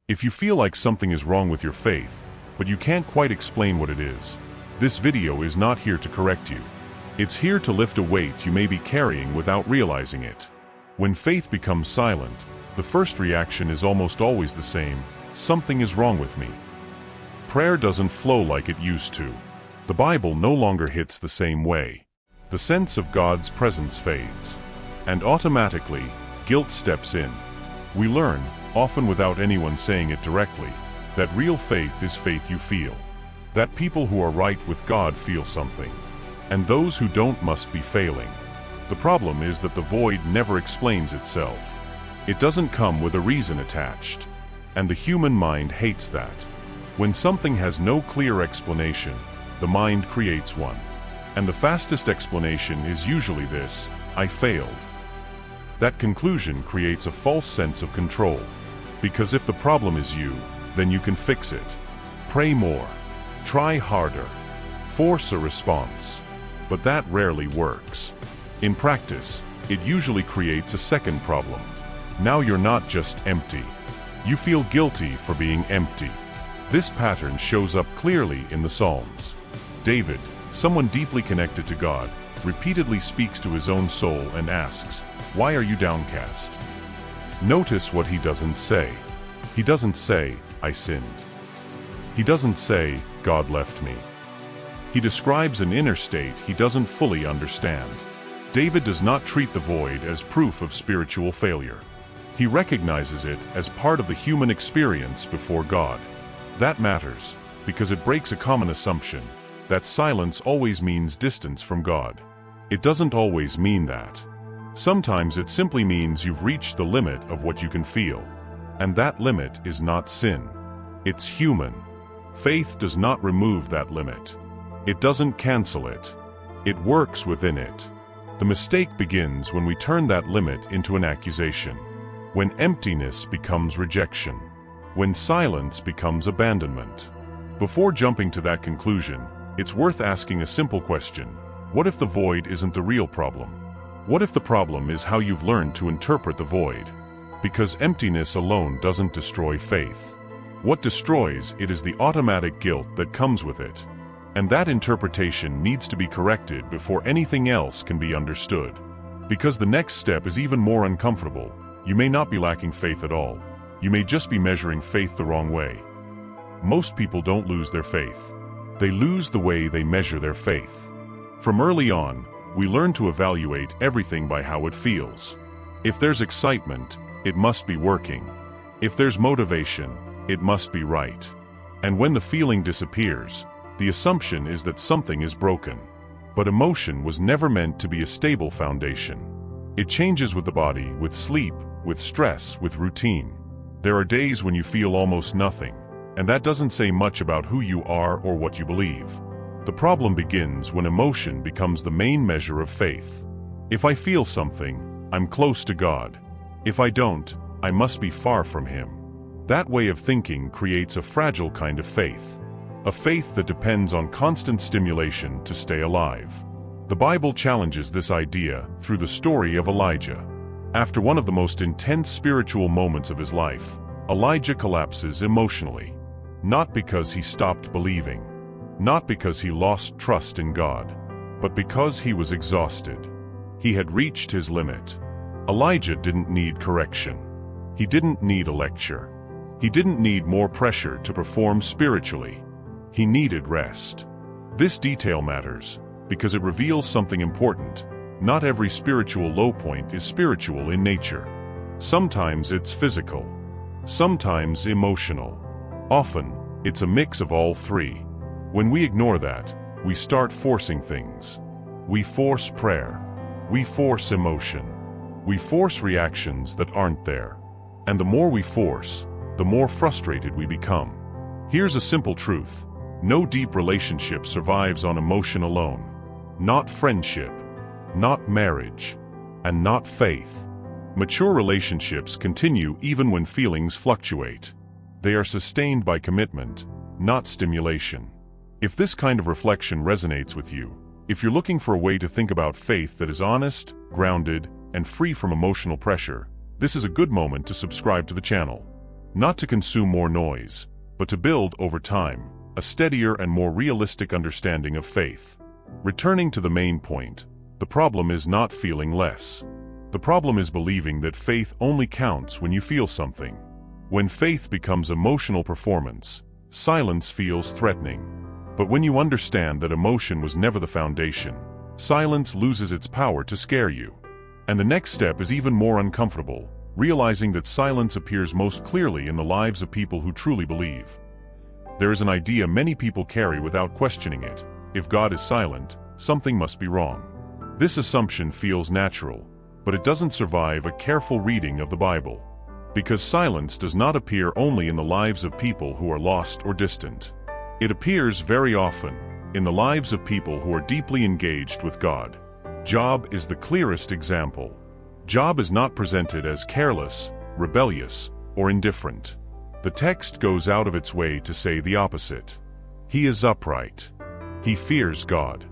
If you feel like something is wrong with your faith, but you can't quite explain what it is, this video is not here to correct you. It's here to lift a weight you may be carrying without realizing it. When faith becomes silent, the first reaction is almost always the same: something is wrong with me. Prayer doesn't flow like it used to. The Bible no longer hits the same way. The sense of God's presence fades. And automatically, guilt steps in. We learn, often without anyone saying it directly, that real faith is faith you feel. That people who are right with God feel something. And those who don't must be failing. The problem is that the void never explains itself. It doesn't come with a reason attached. And the human mind hates that. When something has no clear explanation, the mind creates one. And the fastest explanation is usually this: I failed. That conclusion creates a false sense of control. Because if the problem is you, then you can fix it. Pray more. Try harder. Force a response. But that rarely works. In practice, it usually creates a second problem. Now you're not just empty. You feel guilty for being empty. This pattern shows up clearly in the Psalms. David, someone deeply connected to God, repeatedly speaks to his own soul and asks, "Why are you downcast?" Notice what he doesn't say. He doesn't say, "I sinned." He doesn't say, "God left me." He describes an inner state he doesn't fully understand. David does not treat the void as proof of spiritual failure. He recognizes it as part of the human experience before God. That matters, because it breaks a common assumption that silence always means distance from God. It doesn't always mean that. Sometimes it simply means you've reached the limit of what you can feel. And that limit is not sin. It's human. Faith does not remove that limit. It doesn't cancel it. It works within it. The mistake begins when we turn that limit into an accusation. When emptiness becomes rejection. When silence becomes abandonment. Before jumping to that conclusion, it's worth asking a simple question. What if the void isn't the real problem? What if the problem is how you've learned to interpret the void? Because emptiness alone doesn't destroy faith. What destroys it is the automatic guilt that comes with it. And that interpretation needs to be corrected before anything else can be understood. Because the next step is even more uncomfortable. You may not be lacking faith at all. You may just be measuring faith the wrong way. Most people don't lose their faith. They lose the way they measure their faith. From early on, we learn to evaluate everything by how it feels. If there's excitement, it must be working. If there's motivation, it must be right. And when the feeling disappears, the assumption is that something is broken. But emotion was never meant to be a stable foundation. It changes with the body, with sleep, with stress, with routine. There are days when you feel almost nothing, and that doesn't say much about who you are or what you believe. The problem begins when emotion becomes the main measure of faith. If I feel something, I'm close to God. If I don't, I must be far from Him. That way of thinking creates a fragile kind of faith. A faith that depends on constant stimulation to stay alive. The Bible challenges this idea through the story of Elijah. After one of the most intense spiritual moments of his life, Elijah collapses emotionally. Not because he stopped believing. Not because he lost trust in God. But because he was exhausted. He had reached his limit. Elijah didn't need correction. He didn't need a lecture. He didn't need more pressure to perform spiritually. He needed rest. This detail matters because it reveals something important. Not every spiritual low point is spiritual in nature. Sometimes it's physical. Sometimes emotional. Often, it's a mix of all three. When we ignore that, we start forcing things. We force prayer. We force emotion. We force reactions that aren't there. And the more we force, the more frustrated we become. Here's a simple truth. No deep relationship survives on emotion alone. Not friendship. Not marriage. And not faith. Mature relationships continue even when feelings fluctuate. They are sustained by commitment, not stimulation. If this kind of reflection resonates with you, if you're looking for a way to think about faith that is honest, grounded, and free from emotional pressure, this is a good moment to subscribe to the channel. not to consume more noise, but to build, over time, a steadier and more realistic understanding of faith. Returning to the main point, the problem is not feeling less. The problem is believing that faith only counts when you feel something. When faith becomes emotional performance, silence feels threatening. But when you understand that emotion was never the foundation, silence loses its power to scare you. And the next step is even more uncomfortable, realizing that silence appears most clearly in the lives of people who truly believe. There is an idea many people carry without questioning it: if God is silent, something must be wrong. This assumption feels natural, but it doesn't survive a careful reading of the Bible. Because silence does not appear only in the lives of people who are lost or distant. It appears very often in the lives of people who are deeply engaged with God. Job is the clearest example. Job is not presented as careless, rebellious, or indifferent. The text goes out of its way to say the opposite. He is upright. He fears God.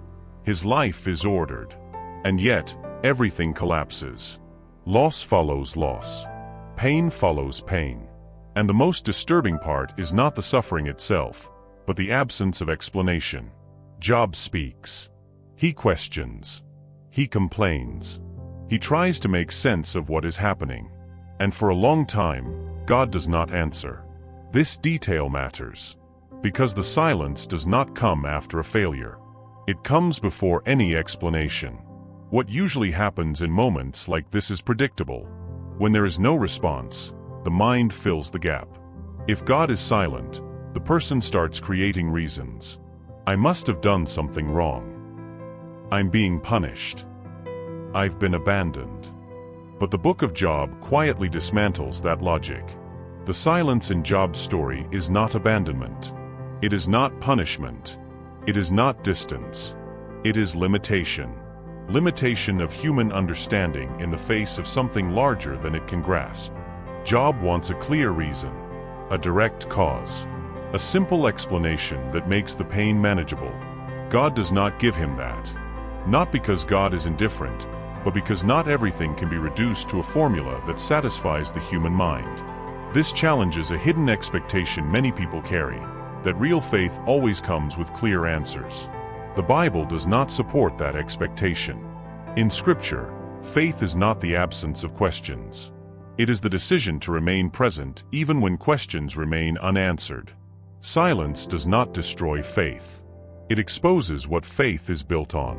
His life is ordered. And yet, everything collapses. Loss follows loss. Pain follows pain. And the most disturbing part is not the suffering itself, but the absence of explanation. Job speaks. He questions. He complains. He tries to make sense of what is happening. And for a long time, God does not answer. This detail matters, because the silence does not come after a failure. It comes before any explanation. What usually happens in moments like this is predictable. When there is no response, the mind fills the gap. If God is silent, the person starts creating reasons. I must have done something wrong. I'm being punished. I've been abandoned. But the book of Job quietly dismantles that logic. The silence in Job's story is not abandonment. It is not punishment. It is not distance. It is limitation. Limitation of human understanding in the face of something larger than it can grasp. Job wants a clear reason, a direct cause, a simple explanation that makes the pain manageable. God does not give him that. Not because God is indifferent, but because not everything can be reduced to a formula that satisfies the human mind. This challenges a hidden expectation many people carry, that real faith always comes with clear answers. The Bible does not support that expectation. In Scripture, faith is not the absence of questions. It is the decision to remain present even when questions remain unanswered. Silence does not destroy faith. It exposes what faith is built on.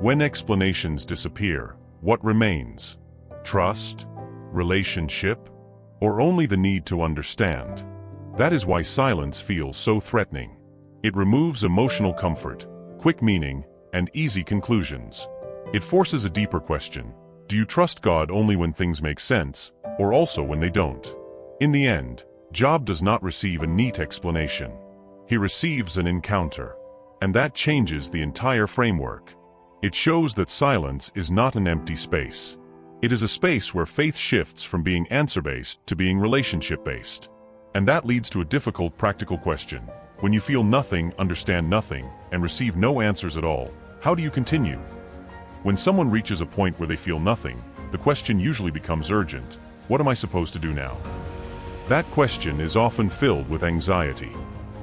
When explanations disappear, what remains? Trust? Relationship? Or only the need to understand? That is why silence feels so threatening. It removes emotional comfort, quick meaning, and easy conclusions. It forces a deeper question. Do you trust God only when things make sense, or also when they don't? In the end, Job does not receive a neat explanation. He receives an encounter. And that changes the entire framework. It shows that silence is not an empty space. It is a space where faith shifts from being answer-based to being relationship-based. And that leads to a difficult practical question. When you feel nothing, understand nothing, and receive no answers at all, how do you continue? When someone reaches a point where they feel nothing, the question usually becomes urgent. What am I supposed to do now? That question is often filled with anxiety,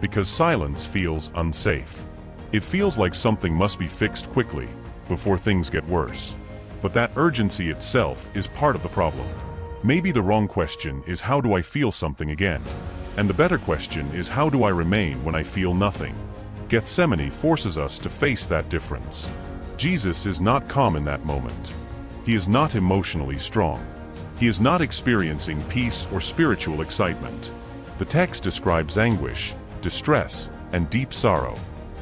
because silence feels unsafe. It feels like something must be fixed quickly, before things get worse. But that urgency itself is part of the problem. Maybe the wrong question is, how do I feel something again? And the better question is, how do I remain when I feel nothing? Gethsemane forces us to face that difference. Jesus is not calm in that moment. He is not emotionally strong. He is not experiencing peace or spiritual excitement. The text describes anguish, distress, and deep sorrow.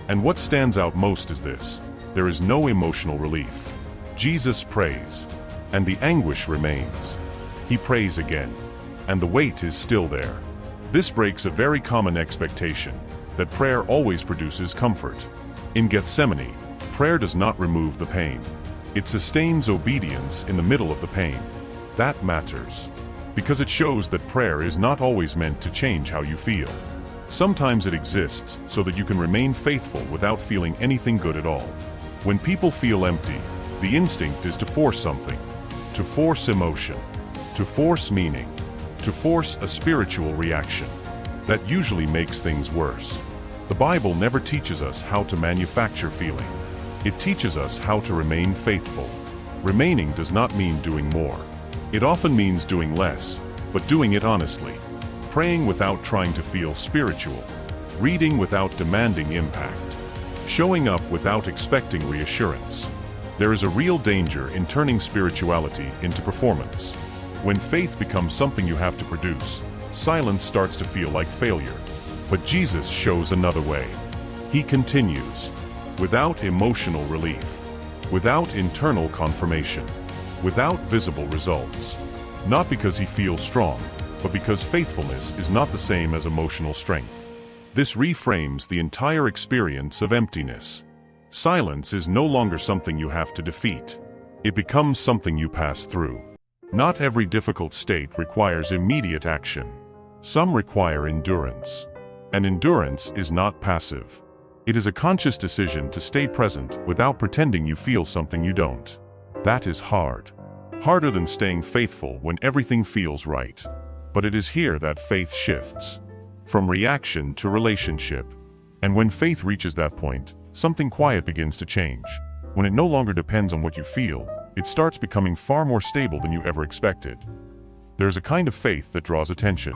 And what stands out most is this: there is no emotional relief. Jesus prays, and the anguish remains. He prays again, and the weight is still there. This breaks a very common expectation, that prayer always produces comfort. In Gethsemane, prayer does not remove the pain. It sustains obedience in the middle of the pain. That matters, because it shows that prayer is not always meant to change how you feel. Sometimes it exists so that you can remain faithful without feeling anything good at all. When people feel empty, the instinct is to force something, to force emotion, to force meaning. to force a spiritual reaction. That usually makes things worse. The Bible never teaches us how to manufacture feeling. It teaches us how to remain faithful. Remaining does not mean doing more. It often means doing less, but doing it honestly. Praying without trying to feel spiritual. Reading without demanding impact. Showing up without expecting reassurance. There is a real danger in turning spirituality into performance. When faith becomes something you have to produce, silence starts to feel like failure. But Jesus shows another way. He continues, without emotional relief, without internal confirmation, without visible results. Not because he feels strong, but because faithfulness is not the same as emotional strength. This reframes the entire experience of emptiness. Silence is no longer something you have to defeat. It becomes something you pass through. Not every difficult state requires immediate action. Some require endurance. And endurance is not passive. It is a conscious decision to stay present without pretending you feel something you don't. That is hard. Harder than staying faithful when everything feels right. But it is here that faith shifts. From reaction to relationship. And when faith reaches that point, something quiet begins to change. When it no longer depends on what you feel, it starts becoming far more stable than you ever expected. There's a kind of faith that draws attention.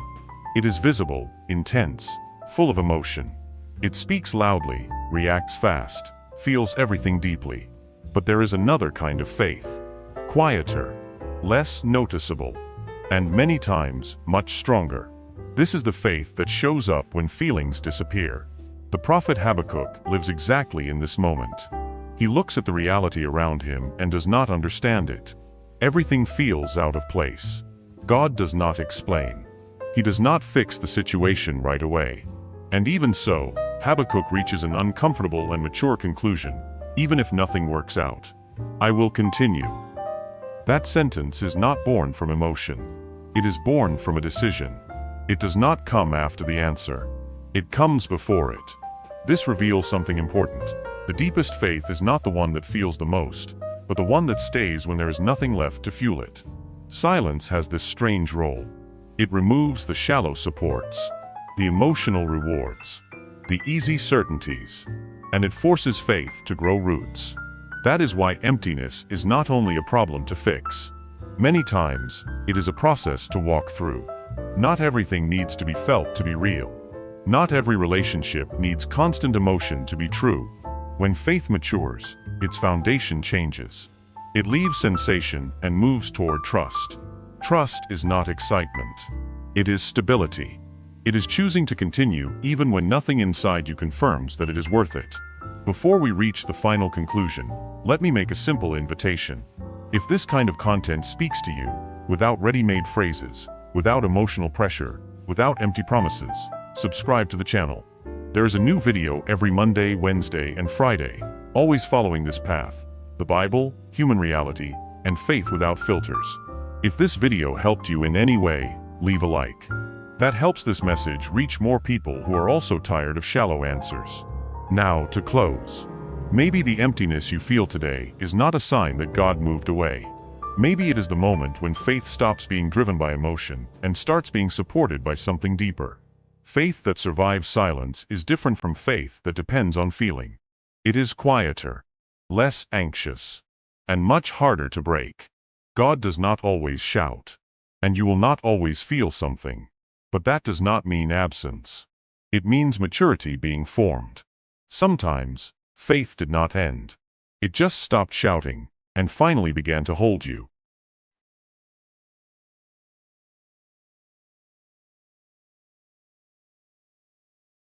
It is visible, intense, full of emotion. It speaks loudly, reacts fast, feels everything deeply. But there is another kind of faith. Quieter, less noticeable, and many times much stronger. This is the faith that shows up when feelings disappear. The prophet Habakkuk lives exactly in this moment. He looks at the reality around him and does not understand it. Everything feels out of place. God does not explain. He does not fix the situation right away. And even so, Habakkuk reaches an uncomfortable and mature conclusion, even if nothing works out. I will continue. That sentence is not born from emotion. It is born from a decision. It does not come after the answer. It comes before it. This reveals something important. The deepest faith is not the one that feels the most, but the one that stays when there is nothing left to fuel it. Silence has this strange role. It removes the shallow supports, the emotional rewards, the easy certainties, and it forces faith to grow roots. That is why emptiness is not only a problem to fix. Many times, it is a process to walk through. Not everything needs to be felt to be real. Not every relationship needs constant emotion to be true. When faith matures, its foundation changes. It leaves sensation and moves toward trust. Trust is not excitement. It is stability. It is choosing to continue even when nothing inside you confirms that it is worth it. Before we reach the final conclusion, let me make a simple invitation. If this kind of content speaks to you, without ready-made phrases, without emotional pressure, without empty promises, subscribe to the channel. There is a new video every Monday, Wednesday, and Friday, always following this path: the Bible, human reality, and faith without filters. If this video helped you in any way, leave a like. That helps this message reach more people who are also tired of shallow answers. Now, to close. Maybe the emptiness you feel today is not a sign that God moved away. Maybe it is the moment when faith stops being driven by emotion and starts being supported by something deeper. Faith that survives silence is different from faith that depends on feeling. It is quieter, less anxious, and much harder to break. God does not always shout, and you will not always feel something. But that does not mean absence. It means maturity being formed. Sometimes, faith did not end. It just stopped shouting, and finally began to hold you.